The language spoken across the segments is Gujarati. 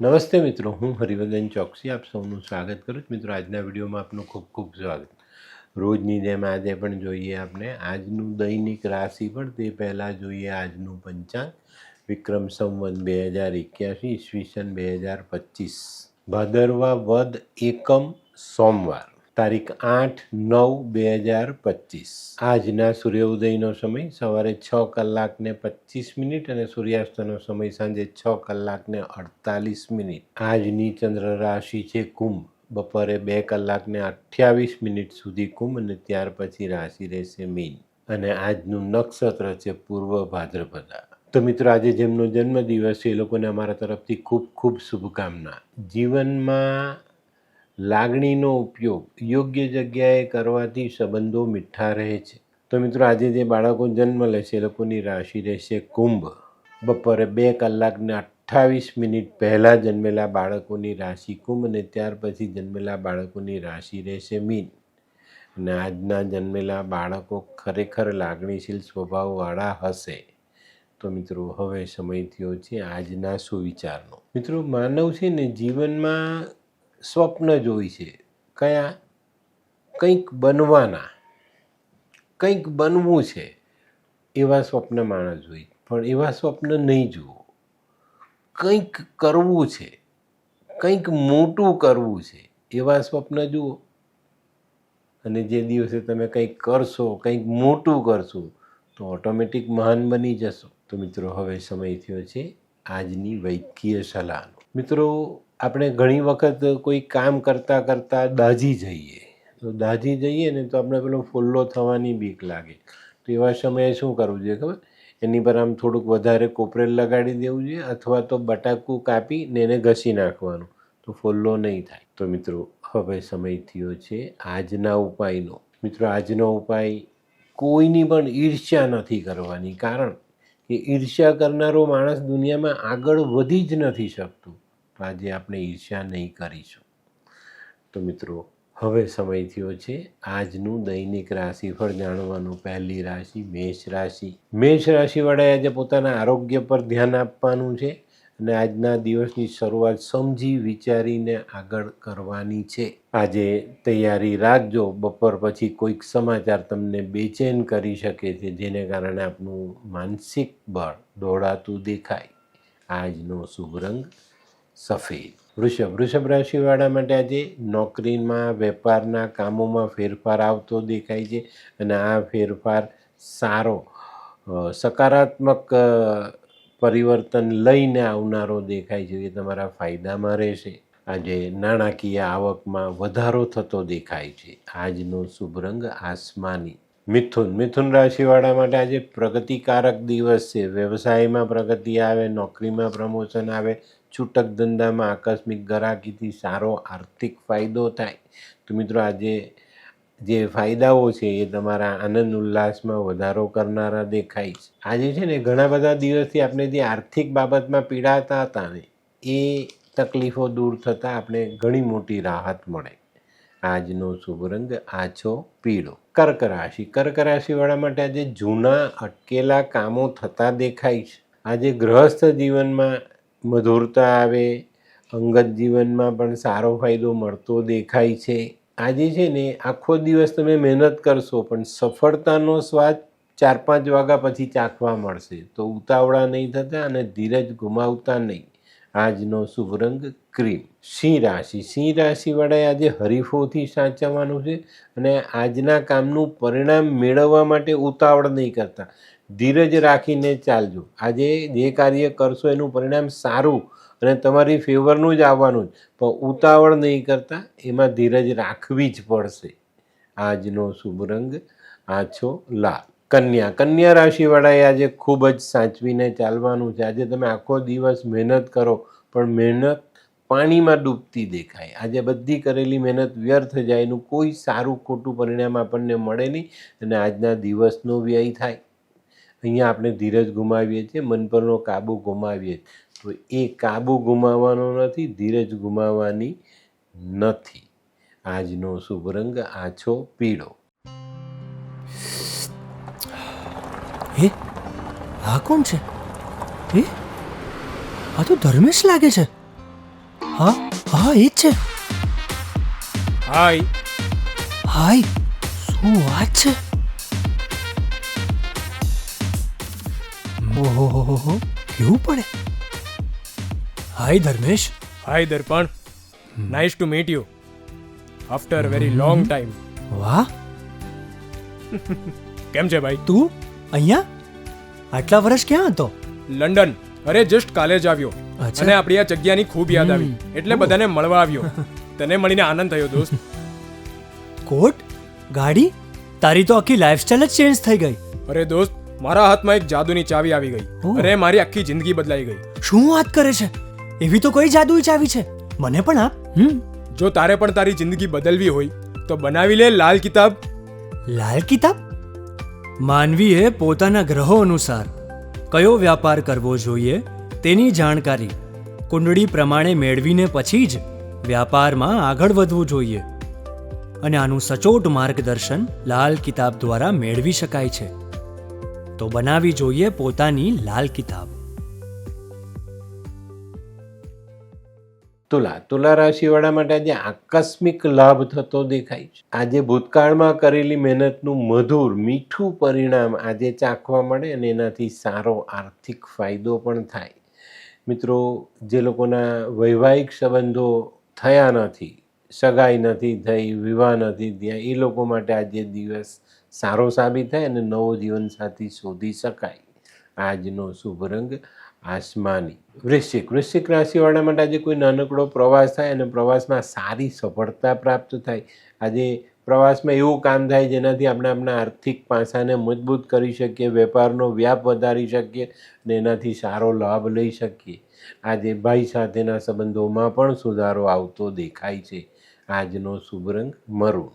નમસ્તે મિત્રો, હું હરિવર્ધન ચોકસી આપ સૌનું સ્વાગત કરું છું. મિત્રો, આજના વિડીયોમાં આપનું ખૂબ ખૂબ સ્વાગત. રોજની જેમ આજે પણ જોઈએ આપણે આજનું દૈનિક રાશિફળ. તે પહેલાં જોઈએ આજનું પંચાંગ. વિક્રમ સંવત 2081 ઈસવીસન 2025 ભાદરવા વદ એકમ સોમવાર, તારીખ 8/9/2025. આજના સૂર્યોદયનો સમય સવારે 6:25 અને સૂર્યાસ્તનો સમય સાંજે 6:48. આજની ચંદ્ર રાશિ છે કુંભ. બપોરે 2:28 સુધી કુંભ અને ત્યાર પછી રાશિ રહેશે મીન. અને આજનું નક્ષત્ર છે પૂર્વ ભાદ્રપદા. તો મિત્રો, આજે જેમનો જન્મદિવસ છે એ લોકોને અમારા તરફથી ખૂબ ખૂબ શુભકામના. જીવનમાં લાગણીનો ઉપયોગ યોગ્ય જગ્યાએ કરવાથી સંબંધો મીઠા રહે છે. તો મિત્રો, આજે જે બાળકો જન્મ લે છે એ લોકોની રાશિ રહેશે કુંભ. બપોરે 2:28 પહેલાં જન્મેલા બાળકોની રાશિ કુંભ અને ત્યાર પછી જન્મેલા બાળકોની રાશિ રહેશે મીન. અને આજના જન્મેલા બાળકો ખરેખર લાગણીશીલ સ્વભાવવાળા હશે. તો મિત્રો, હવે સમય થયો છે આજના સુવિચારનો. મિત્રો, માનવ છે ને જીવનમાં સ્વપ્ન જોઈ છે. કયા? કંઈક બનવાના, કંઈક બનવું છે એવા સ્વપ્ન માણસ જોઈ. પણ એવા સ્વપ્ન નહીં જુઓ. કંઈક કરવું છે, કંઈક મોટું કરવું છે એવા સ્વપ્ન જુઓ. અને જે દિવસે તમે કંઈક કરશો, કંઈક મોટું કરશો તો ઓટોમેટિક મહાન બની જશો. તો મિત્રો, હવે સમય થયો છે આજની વૈદ્યકીય સલાહનો. મિત્રો, આપણે ઘણી વખત કોઈ કામ કરતાં કરતાં દાઝી જઈએ. તો દાઝી જઈએ ને તો આપણે પેલો ફોલ્લો થવાની બીક લાગે. તો એવા સમયે શું કરવું જોઈએ ખબર? એની પર આમ થોડુંક વધારે કોપરેલ લગાડી દેવું જોઈએ, અથવા તો બટાકું કાપીને એને ઘસી નાખવાનું, તો ફોલ્લો નહીં થાય. તો મિત્રો, હવે સમય થયો છે આજના ઉપાયનો. મિત્રો, આજનો ઉપાય કોઈની પણ ઈર્ષ્યા નથી કરવાની. કારણ કે ઈર્ષ્યા કરનારો માણસ દુનિયામાં આગળ વધી જ નથી શકતો. તો આજે આપણે ઈર્ષ્યા નહીં કરીશું. તો મિત્રો, હવે સમય થયો છે આજનું દૈનિક રાશિફળ જાણવાનું. પહેલી રાશિ મેષ રાશિ. મેષ રાશિવાળાએ આજે પોતાના આરોગ્ય પર ધ્યાન આપવાનું છે અને આજના દિવસની શરૂઆત સમજી વિચારીને આગળ કરવાની છે. આજે તૈયારી રાખજો. બપોર પછી કોઈક સમાચાર તમને બેચેન કરી શકે છે, જેને કારણે આપનું માનસિક બળ દોડાતું દેખાય. આજનો શુભ રંગ સફેદ. વૃષભ રાશિવાળા માટે આજે નોકરીમાં, વેપારના કામોમાં ફેરફાર આવતો દેખાય છે અને આ ફેરફાર સારો, સકારાત્મક પરિવર્તન લઈને આવનારો દેખાય છે. એ તમારા ફાયદામાં રહેશે. આજે નાણાકીય આવકમાં વધારો થતો દેખાય છે. આજનો શુભ રંગ આસમાની. મિથુન રાશિવાળા માટે આજે પ્રગતિકારક દિવસ છે. વ્યવસાયમાં પ્રગતિ આવે, નોકરીમાં પ્રમોશન આવે, છૂટક ધંધામાં આકસ્મિક ગ્રાહકીથી સારો આર્થિક ફાયદો થાય. તો મિત્રો, આજે જે ફાયદાઓ છે એ તમારા આનંદ ઉલ્લાસમાં વધારો કરનારા દેખાય છે. આજે છે ને ઘણા બધા દિવસથી આપણે જે આર્થિક બાબતમાં પીડાતા હતા ને એ તકલીફો દૂર થતાં આપણે ઘણી મોટી રાહત મળે. આજનો શુભ રંગ આછો પીળો. કર્ક રાશિવાળા માટે આજે જૂના અટકેલા કામો થતા દેખાય છે. આજે ગૃહસ્થ જીવનમાં મધુરતા આવે, અંગત જીવનમાં પણ સારો ફાયદો મળતો દેખાય છે. આજે છે ને આખો દિવસ તમે મહેનત કરશો પણ સફળતાનો સ્વાદ 4-5 વાગ્યા પછી ચાખવા મળશે. તો ઉતાવળા નહીં થતા અને ધીરજ ગુમાવતા નહીં. આજનો શુભ રંગ ક્રીમ. સિંહ રાશિવાળાએ આજે હરીફોથી સાચવવાનું છે અને આજના કામનું પરિણામ મેળવવા માટે ઉતાવળ નહીં કરતા. ધીરજ રાખીને ચાલજો. આજે જે કાર્ય કરશો એનું પરિણામ સારું અને તમારી ફેવરનું જ આવવાનું જ, પણ ઉતાવળ નહીં કરતા, એમાં ધીરજ રાખવી જ પડશે. આજનો શુભ રંગ આછો લાલ. કન્યા રાશિવાળાએ આજે ખૂબ જ સાચવીને ચાલવાનું છે. આજે તમે આખો દિવસ મહેનત કરો પણ મહેનત પાણીમાં ડૂબતી દેખાય. આજે બધી કરેલી મહેનત વ્યર્થ જાય, એનું કોઈ સારું ખોટું પરિણામ આપણને મળે નહીં અને આજના દિવસનો વ્યય થાય. અહીંયા આપણે ધીરજ ગુમાવીએ છીએ, મન પરનો કાબુ ગુમાવીએ. તો એ કાબુ ગુમાવવાનો નથી, ધીરજ ગુમાવવાની નથી. આજનો શુભ રંગ આછો પીળો. હે, આ કોણ છે? હે, આ તો ધર્મેશ લાગે છે. હા હા એ જ છે. હાય. હાય, શું વાત છે? ઓહો, કેવું પડે? Hi Dharmesh. Hi Darpan. Nice to meet you after very long time. વાહ, કેમ છે ભાઈ? તું અહીંયા આટલા વર્ષ ક્યાં હતો? લંડન. અરે જસ્ટ કાલે જ આવ્યો અચ્છા. અને આપણી આ જગ્યાની ખૂબ યાદ આવી એટલે બધાને મળવા આવ્યો. તને મળીને આનંદ થયો દોસ્ત. કોટ, ગાડી, તારી તો આખી લાઈફસ્ટાઈલ જ ચેન્જ થઈ ગઈ. અરે દોસ્ત, મારા હાથમાં એક જાદુની ચાવી આવી ગઈ ઓહ. અને મારી આખી જિંદગી બદલાઈ ગઈ. શું વાત કરે છે? એવી તો કોઈ જાદુઈ ચાવી છે, મને પણ આપ. જો તારે પણ તારી જિંદગી બદલવી હોય તો બનાવી લે લાલ કિતાબ. લાલ કિતાબ? માનવીએ પોતાના ગ્રહો અનુસાર કયો વ્યાપાર કરવો જોઈએ તેની જાણકારી કુંડળી પ્રમાણે મેળવીને પછી જ વ્યાપારમાં આગળ વધવું જોઈએ. અને આનું સચોટ માર્ગદર્શન લાલ કિતાબ દ્વારા મેળવી શકાય છે. તો બનાવી જોઈએ પોતાની લાલ કિતાબ. તુલા રાશિવાળા માટે આજે આકસ્મિક લાભ થતો દેખાય છે. આજે ભૂતકાળમાં કરેલી મહેનતનું મધુર મીઠું પરિણામ આજે ચાખવા મળે અને એનાથી સારો આર્થિક ફાયદો પણ થાય. મિત્રો, જે લોકોના વૈવાહિક સંબંધો થયા નથી, સગાઈ નથી થઈ, વિવાહ નથી થયા, એ લોકો માટે આજે દિવસ સારો સાબિત થાય અને નવો જીવનસાથી શોધી શકાય. આજનો શુભ રંગ આસમાની. વૃશ્ચિક રાશિવાળા માટે આજે કોઈ નાનકડો પ્રવાસ થાય અને પ્રવાસમાં સારી સફળતા પ્રાપ્ત થાય. આજે પ્રવાસમાં એવું કામ થાય જેનાથી આપણે આપણા આર્થિક પાસાને મજબૂત કરી શકીએ, વેપારનો વ્યાપ વધારી શકીએ અને એનાથી સારો લાભ લઈ શકીએ. આજે ભાઈ સાથેના સંબંધોમાં પણ સુધારો આવતો દેખાય છે. આજનો શુભ રંગ મરૂન.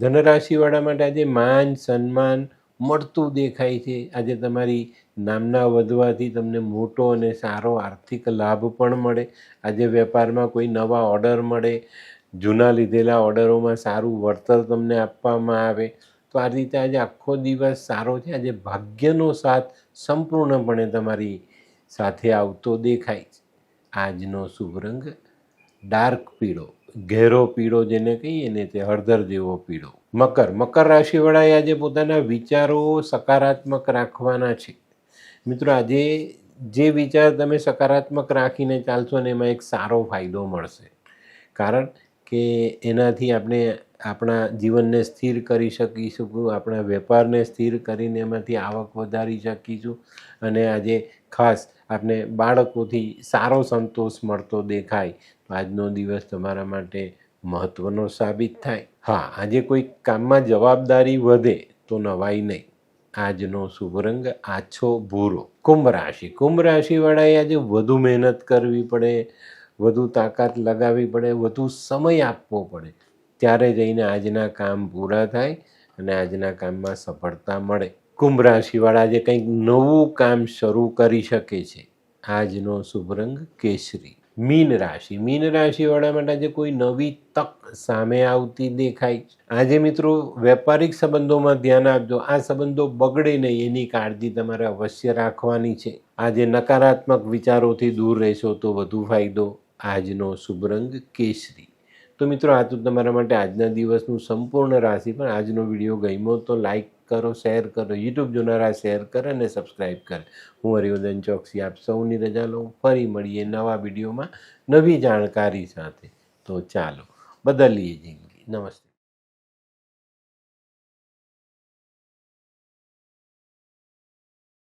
ધનરાશિવાળા માટે આજે માન સન્માન મળતું દેખાય છે. આજે તમારી નામના વધવાથી તમને મોટો અને સારો આર્થિક લાભ પણ મળે. આજે વેપારમાં કોઈ નવા ઓર્ડર મળે, જૂના લીધેલા ઓર્ડરોમાં સારું વળતર તમને આપવામાં આવે. તો આ રીતે આજે આખો દિવસ સારો છે. આજે ભાગ્યનો સાથ સંપૂર્ણપણે તમારી સાથે આવતો દેખાય છે. આજનો શુભ રંગ ડાર્ક પીળો, ઘેરો પીળો જેને કહીએ ને તે હળદર જેવો પીળો. મકર રાશિવાળાએ આજે પોતાના વિચારો સકારાત્મક રાખવાના છે. મિત્રો, આજે જે વિચાર તમે સકારાત્મક રાખીને ચાલશો ને એમાં એક સારો ફાયદો મળશે. કારણ કે એનાથી આપણે આપણા જીવનને સ્થિર કરી શકીશું, આપણા વેપારને સ્થિર કરીને એમાંથી આવક વધારી શકીશું અને આજે ખાસ આપણે બાળકોથી સારો સંતોષ મળતો દેખાય. આજનો દિવસ તમારા માટે મહત્ત્વનો સાબિત થાય. હા, આજે કોઈ કામમાં જવાબદારી વધે તો નવાઈ નહીં. આજનો શુભ રંગ આછો ભૂરો. કુંભ રાશિવાળાએ આજે વધુ મહેનત કરવી પડે, વધુ તાકાત લગાવવી પડે, વધુ સમય આપવો પડે, ત્યારે જઈને આજના કામ પૂરા થાય અને આજના કામમાં સફળતા મળે. કુંભ રાશિવાળા આજે કંઈક નવું કામ શરૂ કરી શકે છે. આજનો શુભ રંગ કેસરી. મીન રાશિવાળા માટે આજે કોઈ નવી તક સામે આવતી દેખાય. આજે મિત્રો, વેપારિક સંબંધોમાં ધ્યાન આપજો. આ સંબંધો બગડે નહીં એની કાળજી તમારે અવશ્ય રાખવાની છે. આજે નકારાત્મક વિચારોથી દૂર રહેશો તો વધુ ફાયદો. આજનો શુભ રંગ કેસરી. તો મિત્રો, આ તો તમારા માટે આજના દિવસનું સંપૂર્ણ રાશિ. પણ આજનો વિડીયો ગમ્યો તો લાઈક કરો, શેર કરો, યુટ્યુબ જોનારા શેર કરે અને સબસ્ક્રાઈબ કરે. હું હરિવર્ધન ચોકસી આપ સૌની રજા લઉં. ફરી મળીએ નવા વિડીયોમાં નવી જાણકારી સાથે. તો ચાલો બદલીએ જિંદગી. નમસ્તે.